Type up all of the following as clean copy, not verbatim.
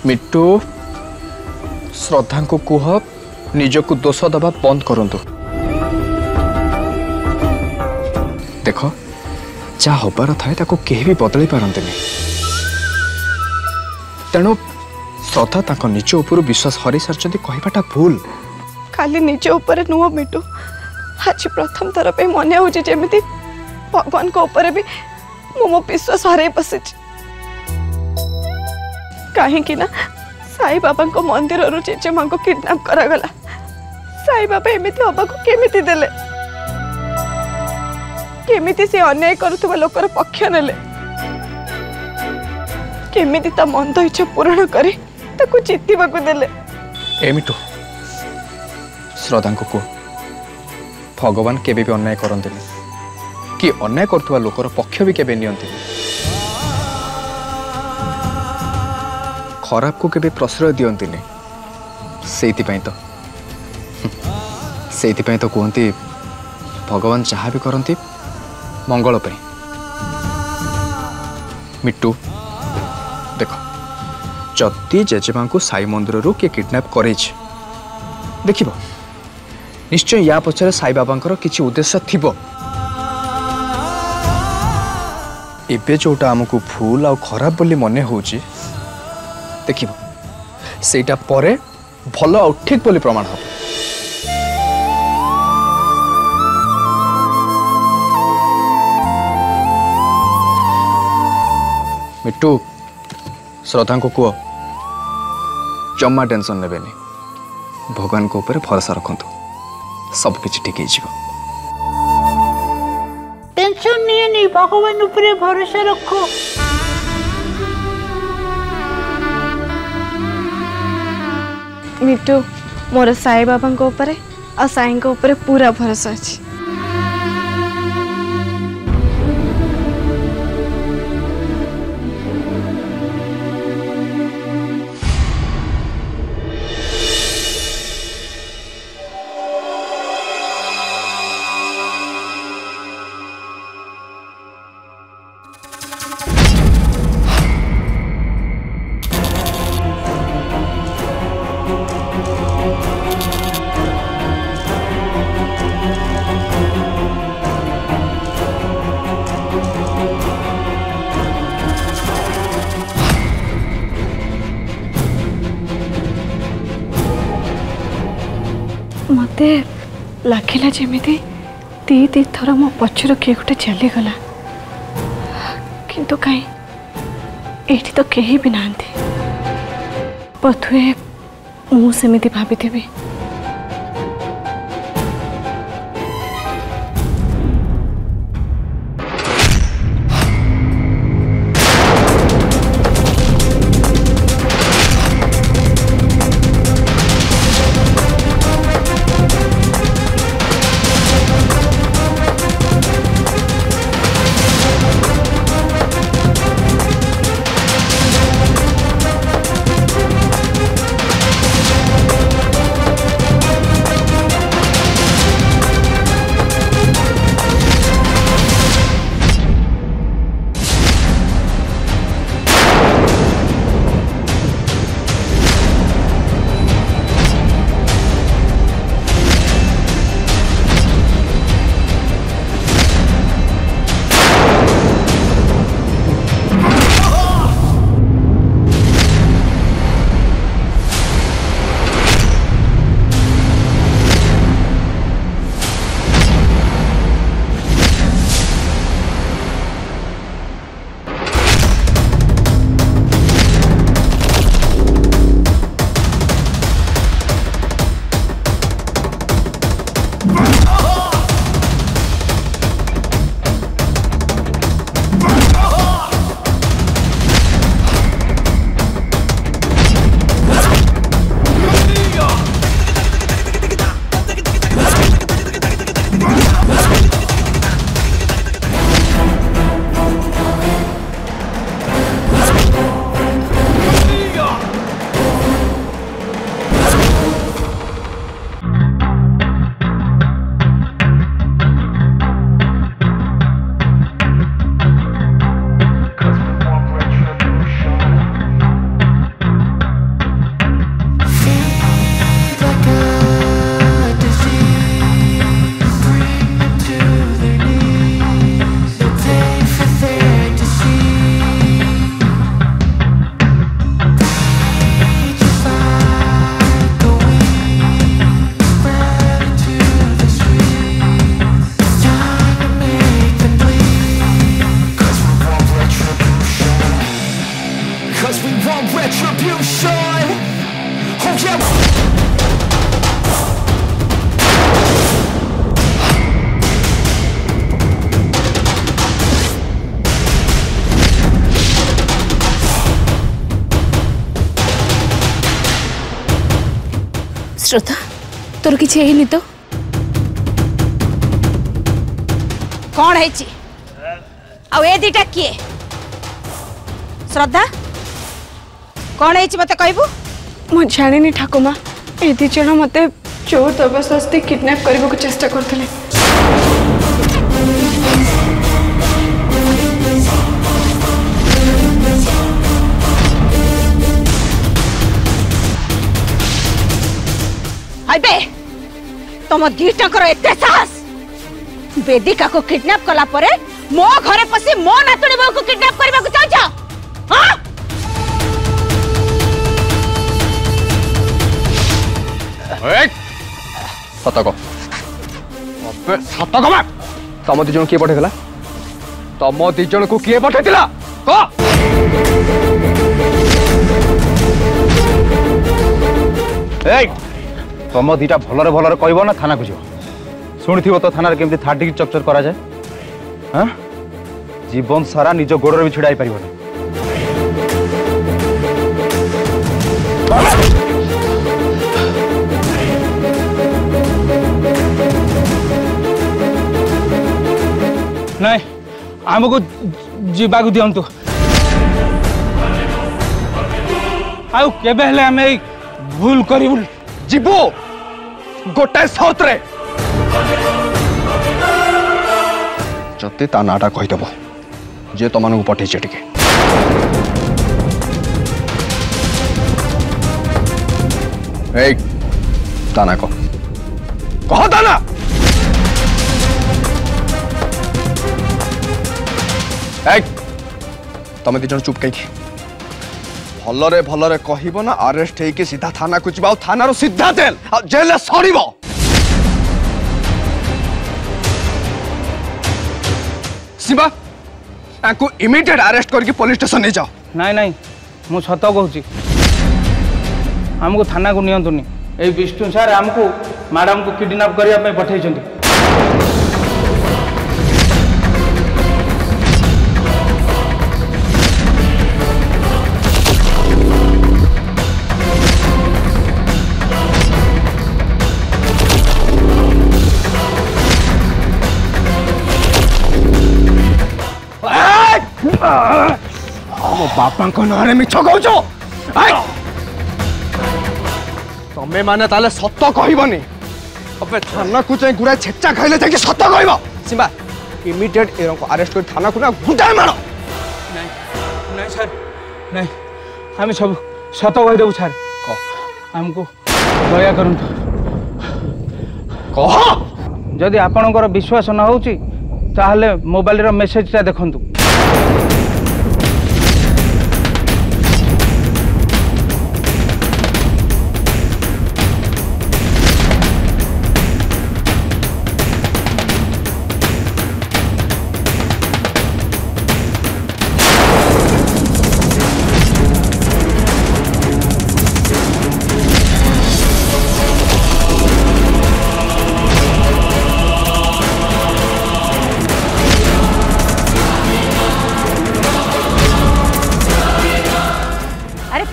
मिट्टू श्रद्धा को कुह निजक दोष दबा बंद करंतु। देख जा हबार थाए ताको केही भी बदल पारते तेणु श्रद्धा ताको निज उपर विश्वास हरी सारी कहवाटा भूल। खाली निज ऊपर नुह मिटू आज प्रथम थर पे मन होमती भगवान को ऊपर भी मो विश्वास हर बसी कहीं ना साई बाबा को मंदिर रु जेजेमा को किडनैप करागला। साई बाबा एमती हवा को केमिति देले केमिति से अन्याय करुवा लोकर पक्ष नेले केमिति ता मंद इच्छा पूर्ण करी ताकू जितवा को देले। एमिटू श्रद्धा को कह भगवान केबे भी अन्याय करते कि अन्याय करुवा लोकर पक्ष भी केबे नियंती खराब को केबे प्रश्रय दियंती से तो कहती भगवान जहाँ भी करती मंगल पे। देख जदि जेजेमा को साई मंदिर रू किए किडनैप करे देख निश्चय या पछरे साई बाबा किसी उद्देश्य थिबो। एबे जोटा आमको भूल आ खराब बोली मने होची देख सेटा परे भल आ ठीक बोली प्रमाण हो। मिट्टू श्रद्धा को कह जमा टेंशन नेबेनी भगवान को ऊपर भरोसा रखंतु सब किछि ठीक हो। टेंशन नहीं भगवान ऊपर भरोसा रखो। मिट्टू मोर साई बाबा को ऊपर आ साई को ऊपर पूरा भरोसा अछि। मते लगिला जमीती दी थर मो पछर किए गोटे चलीगला किंतु कहीं एठी तो कहीं भी नांती पथुए मु सेमिति भाभी श्रद्धा तोर किसी है तो कौन है ए दीटा किए श्रद्धा कौन है मत कहबू मु जानी ठाकुमा ए दी जन मते चोर जबरदस्ती किडनैप करने को चेष्टा करते तुम दीटा एते साहस वेदिका को किडनैप कला परे मो घरे पसी मो नातुणी बहु को किडनैप करबा को चाहछ हां सतक सतक तम दिज किए पठेला तम दिज को किए पठेला तुम दीटा भलरे भलरे कहब ना थाना को जीव शुणी तो थाना केमती थार्ड डिग्री चक्चर करा जाए हाँ जीवन सारा निज गोड़े भी छिड़ा पार नहीं आमको जीवा को दिंतु आउ केबे हेले आमे भूल करू जीवो गोटाए सौत्रे जति ता नाटा कहीदेव जे तुम पठे टे ताना कह ताना तमें दिज चुप कहीं भलरे भलरे कहब ना अरेस्ट होगी सीधा थाना को जाओ थाना सीधा जेल जेल सड़ शिवा ताको इमीडिएट अरेस्ट करके पुलिस स्टेशन नहीं जाओ नहीं नहीं मु सत कहूँ आमको थाना को नियंतुनी ए विष्णु सार आमको मैडम को किडनैप करने पठे मो बापा ना मिछ कौच तमें माने ताले सत कहबनी अबे थाना को जाई गुरा छेचा खाइले जाके सत कहब सिम्बा इमीडिएट एरो को अरेस्ट कर थाना को ना गुंडा मारो नहीं नहीं सर नहीं हम सब सत कह देबु सर हमको दया करंतु कह जदि आपनकर विश्वास न होउची ताहले मोबाइल रो मेसेज ता देखंतु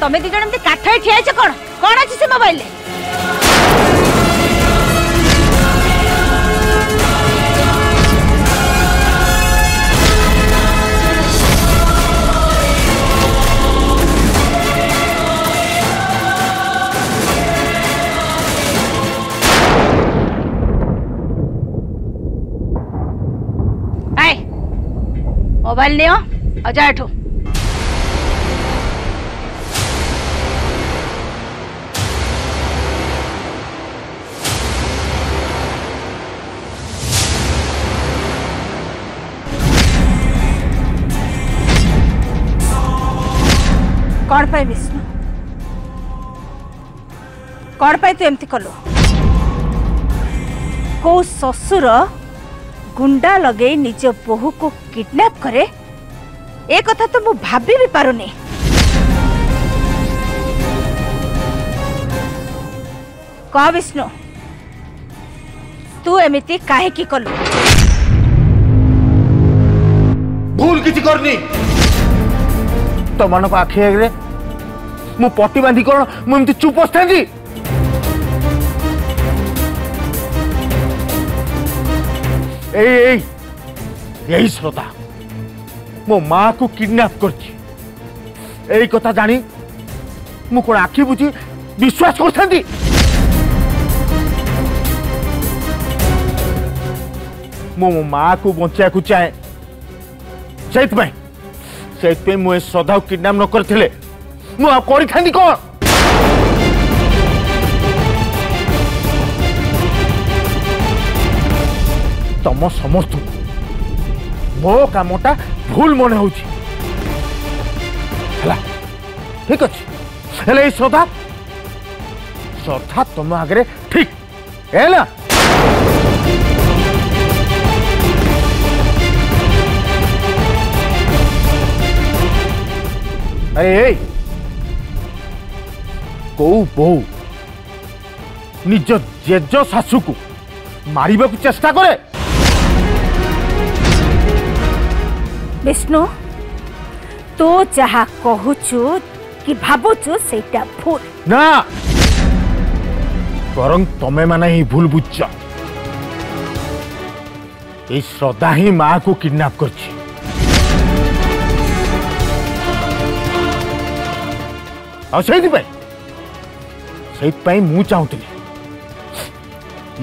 तमें दी जन काठ ठिया कौन कौन अच्छी से मोबाइल मोबाइल नहीं हो जा एठू कौन पाई विष्णु कौन पाई तू एमती कलु को ससुर गुंडा लगे निज बहु को किडनैप करे ए कथा तो मु भाभी भी पारुनी कह विष्णु तू एमती काहे की कलु भूल किसी करनी तो मन को आखि आगे मु पट्टी बांधी कौन मुझे चुप बसता यही श्रद्धा मो माँ को किडनैप कर कथा जानी मु कौन आखि बुझी विश्वास कर मो माँ को बचा को चाहे से मुझे श्रद्धा किडनैप न करथिले मु आ करि थांदी कोन तम समस्त मो कामटा भूल मन हो ठीक अच्छे हेले श्रद्धा श्रद्धा तुम आगे ठीक है ना अरे कौ बहु निज जेज शाशु को मारिबा को चेष्टा करे विष्णु तो जहा कहूचु कि भाबुचु सेटा भूल ना बरं तमे माने ही भूल बुझ ए श्रद्धा ही माँ को किडनैप करछि आ से मु चाहूली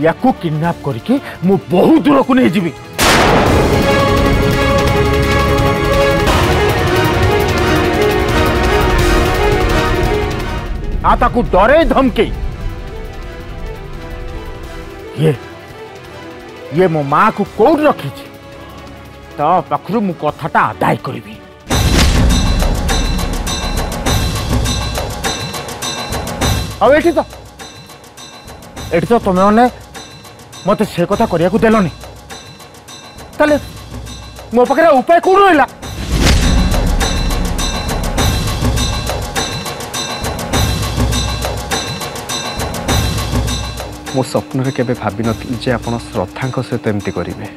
या को किडनैप करके मु बहुत दूर को नहीं जीवी आ ताकू डरे धमके ये मो माँ को कौट रखी तो पाखु मु कथाटा आदाय करी एठी तो तुम मैंने मत से कथा करिया को देलनी ताले मो पाखे उपाय कौन रहा मो स्वप्न केबे भाभी नथि जे आपण श्रद्धा सहित एमती करेंगे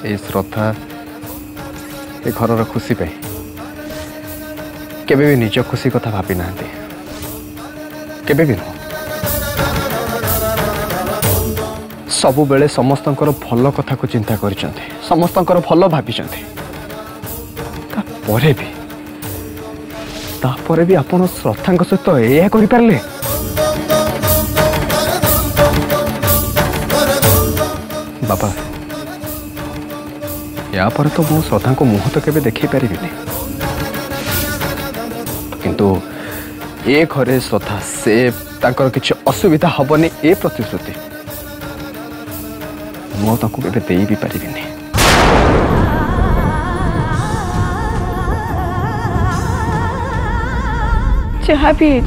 ये श्रद्धा ए घर खुशी पे केबे भी निज खुशी कथा भाभी ना केबे भी सबु बेले समस्तंकर भल कथा को चिंता करिसेंते समस्तंकर भल भाबिसेंते तापरे भी आपण श्रद्धा सहित यह करें बाबा या पर तो मो श्रद्धा को मुह तो केबे देखी पारि किंतु ए घरे श्रद्धा से तांकर किछि असुविधा हबनी ए प्रतिश्रुति मो तांको केबे देई भी पारिबिनी जहाँ भी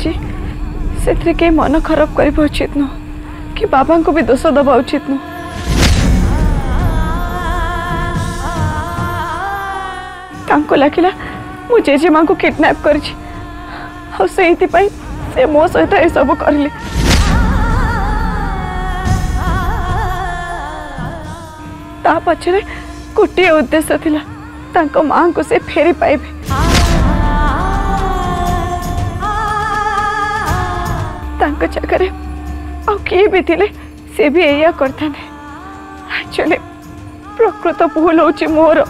से के मन खराब करबा उचित न कि बाबा को भी दोष दबा उचित न तांको लगिला मु जेजे मां को किडनैप करछि आ से मो सहित ए सब करले ता पछरे गोटे उद्देश्य थिला तांको मां को से फेरी पाइबे तांको जगह आ किए भी थिले से भी एया करता एक्चुअली प्रकृत भूल होची मोर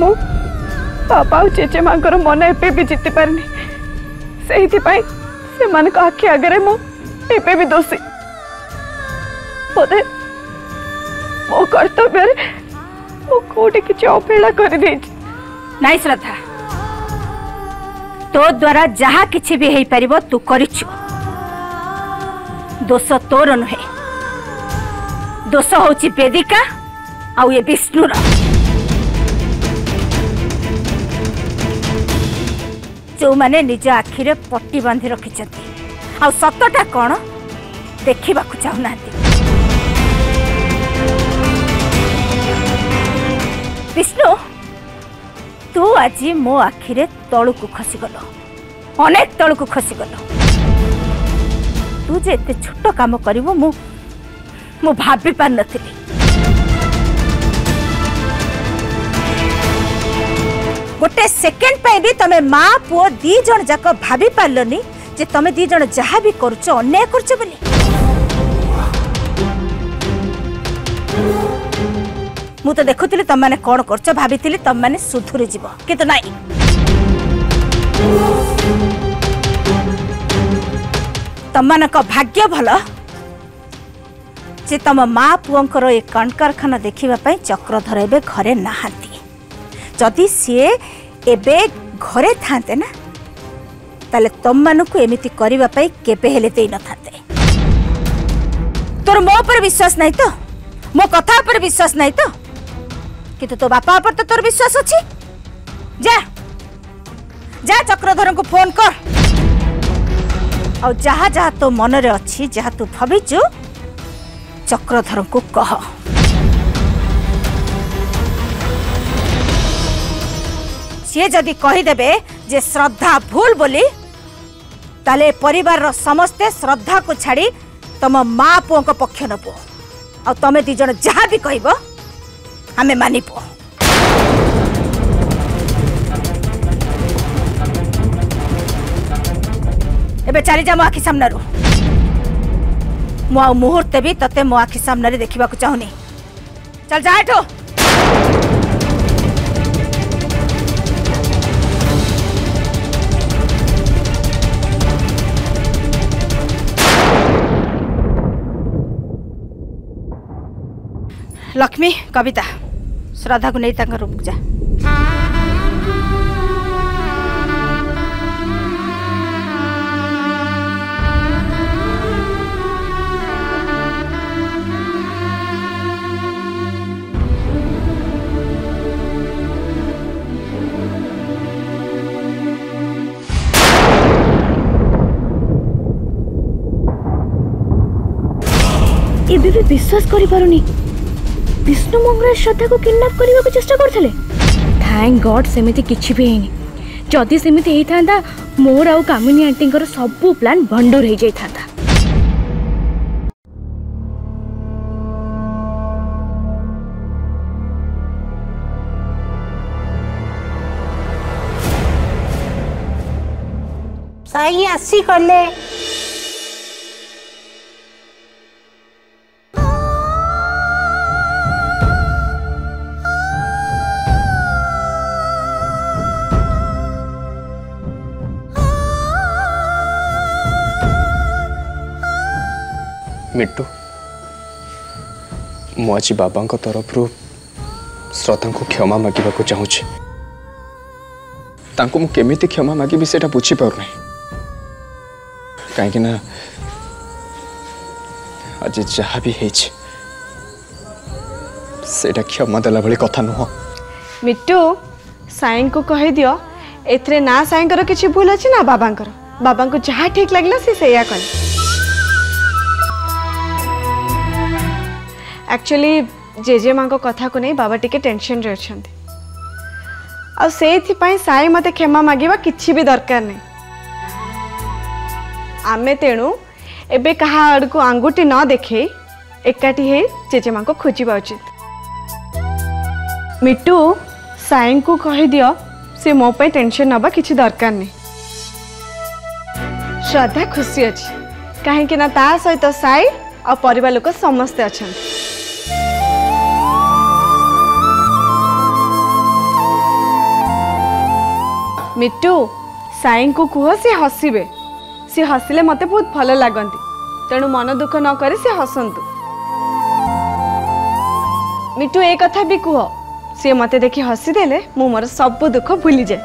मो पापा और चेचे मांकर मन एपे भी जीति पारनी से मान को आखि आगे मो एपे भी दोषी बोधे मो कर्तव्य मो कोटे किछि अवहेला कर देछि नाई श्रद्धा तो द्वारा जहा किछि भी हेई परिबो तू करिछु दोष तोर नुहे दोष होची वेदिका आउ ये विष्णुर जो माने निज आखिरे पट्टी बांधि रखिछथि आ सतटा कोन देखिबा को चाहनाथि विष्णु तू आज मो आखिरे तलू को खसीगल अनेक तलू को खसीगल तू जे एते छोट काम करिवो मु भाबी पार नथिली गोटे सेकेंड पे भी तमे माँ पुओ दी जन जाक भाभी पारलनी जे तमे दी जन जहा भी करछ अन्याय करछ बोली। मु तो देखुଥିଲି तम माने कोन करछ भाबीଥିଲି तम माने सुधुरी जीव किंतु नाही। तम मानक भाग्य भल जे तम माँ पुओंकर ए कण कारखाना देखिबा पई चक्रधर एबे घरे नाहांती। जदि सीए एबे घरे थांते ना ताले तम मानकु एमिति करिबा पई केबे हेले देई न थांते। तोर मो पर विश्वास नहीं तो मो कथा पर विश्वास नहीं तो किंतु तो बापा पर तो तोर विश्वास अछि। जा जा चक्रधर को फोन कर और जहा जहा तो मन रे अछि जहा तू भाबिचु चक्रधर को कह। सी जदि कहीदेवे जे श्रद्धा भूल बोली ताले परिवार रो समस्ते श्रद्धा को छाड़ी तम माँ पुओं को पक्ष नबो और तमे दी जन जहा भी कहबो हमें मानिबो। एबे चली जा मो आखि सामने रो मो मुहूर्त भी तते मो आखि सामने देखा चाहूनी। चल जा एठो। लक्ष्मी कविता श्रद्धा को नहीं तांका रूम जा। एबे भी विश्वास करि पारुनी विष्णु मंगल श्रद्धा को किडनैप करने को चेष्टा करथिले। थैंक गॉड सेमिति किछि भी हेनी। जदि सेमिति हेई थांदा मोर आउ कामिनी आंटींकर सब प्लान भंडूर हो जाई थांदा। साई आसी गले मिट्टू मु आज बाबा तरफ श्रद्धा को क्षमा मागिबा को चाहूची। तांको मु केमिति क्षमा मागिबी सेटा बुझी पार नहीं कहीं आज जहा भी सेटा क्षमा देला भली कथा नुह। मिट्टू साईं को कहि दियो एथरे ना साईंकर किछि भूल अछि ना बाबांकर। बाबा को जहा ठीक लागला से सेया कल। एक्चुअली जेजे माँ को कथा को नहीं बाबा टिके टेंशन रे अछंती आ सेथि पई साई मते क्षमा मागिबा किछि भी दरकार नहीं। आमे तेणु एबे कहा आड़ को आंगुठी न देखे एकाठी हे जेजे माँ को खोजिबा उचित। मिट्टू साई को कहि दियो से मो पे टेंशन नबा किछि दरकार नहीं। श्रद्धा खुशी अछि काहे कि ना ता सहित साई आ परिवार लोक समस्ते अछंती। मिट्टू साईं को कह सी हसबे सी हसिले मते बहुत भल लगती तेणु मन दुख न करे सी हसंतु। मिट्टू ए कथा भी कह सी मते देखि हसी देले मु मोर सब दुख भूली जाए।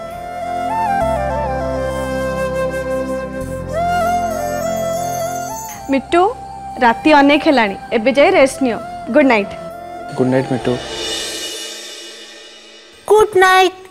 मिट्टू राती अनेक हेलानी एबे जाई रेस्ट नियो। Good night. Good night Mittu. Good night.